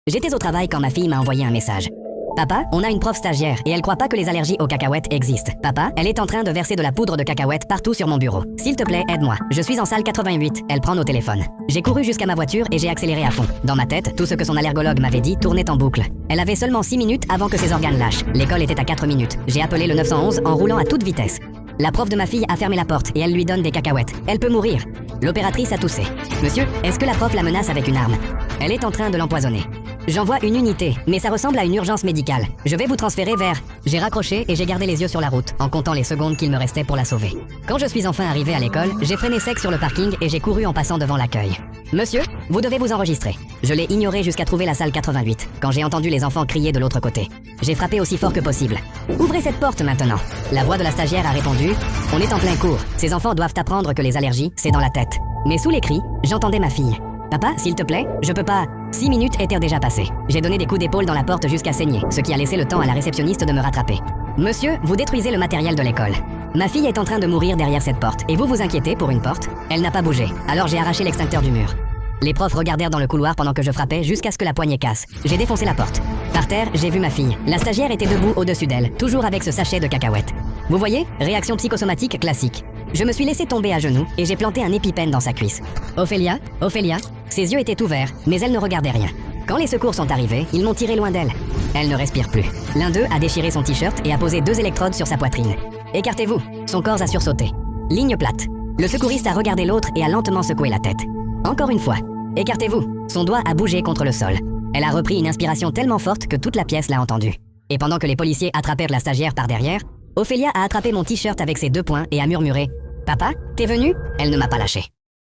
J'étais au travail quand ma fille m'a envoyé un message. Papa, on a une prof stagiaire et elle croit pas que les allergies aux cacahuètes existent. Papa, elle est en train de verser de la poudre de cacahuètes partout sur mon bureau. S'il te plaît, aide-moi. Je suis en salle 88. Elle prend nos téléphones. J'ai couru jusqu'à ma voiture et j'ai accéléré à fond. Dans ma tête, tout ce que son allergologue m'avait dit tournait en boucle. Elle avait seulement 6 minutes avant que ses organes lâchent. L'école était à 4 minutes. J'ai appelé le 911 en roulant à toute vitesse. La prof de ma fille a fermé la porte et elle lui donne des cacahuètes. Elle peut mourir. L'opératrice a toussé. Monsieur, est-ce que la prof la menace avec une arme? Elle est en train de l'empoisonner. J'envoie une unité, mais ça ressemble à une urgence médicale. Je vais vous transférer vers... J'ai raccroché et j'ai gardé les yeux sur la route, en comptant les secondes qu'il me restait pour la sauver. Quand je suis enfin arrivé à l'école, j'ai freiné sec sur le parking et j'ai couru en passant devant l'accueil. Monsieur, vous devez vous enregistrer. Je l'ai ignoré jusqu'à trouver la salle 88, quand j'ai entendu les enfants crier de l'autre côté. J'ai frappé aussi fort que possible. Ouvrez cette porte maintenant. La voix de la stagiaire a répondu. On est en plein cours. Ces enfants doivent apprendre que les allergies, c'est dans la tête. Mais sous les cris, j'entendais ma fille. Papa, s'il te plaît, je peux pas... 6 minutes étaient déjà passées. J'ai donné des coups d'épaule dans la porte jusqu'à saigner, ce qui a laissé le temps à la réceptionniste de me rattraper. Monsieur, vous détruisez le matériel de l'école. Ma fille est en train de mourir derrière cette porte, et vous vous inquiétez pour une porte? Elle n'a pas bougé, alors j'ai arraché l'extincteur du mur. Les profs regardèrent dans le couloir pendant que je frappais jusqu'à ce que la poignée casse. J'ai défoncé la porte. Par terre, j'ai vu ma fille. La stagiaire était debout au-dessus d'elle, toujours avec ce sachet de cacahuètes. Vous voyez? Réaction psychosomatique classique. Je me suis laissé tomber à genoux et j'ai planté un épipène dans sa cuisse. Ophélia, Ophélia, ses yeux étaient ouverts, mais elle ne regardait rien. Quand les secours sont arrivés, ils m'ont tiré loin d'elle. Elle ne respire plus. L'un d'eux a déchiré son t-shirt et a posé 2 électrodes sur sa poitrine. Écartez-vous. Son corps a sursauté. Ligne plate. Le secouriste a regardé l'autre et a lentement secoué la tête. Encore une fois. Écartez-vous. Son doigt a bougé contre le sol. Elle a repris une inspiration tellement forte que toute la pièce l'a entendue. Et pendant que les policiers attrapèrent la stagiaire par derrière, Ophélia a attrapé mon t-shirt avec ses 2 poings et a murmuré « Papa, t'es venu ?» Elle ne m'a pas lâché.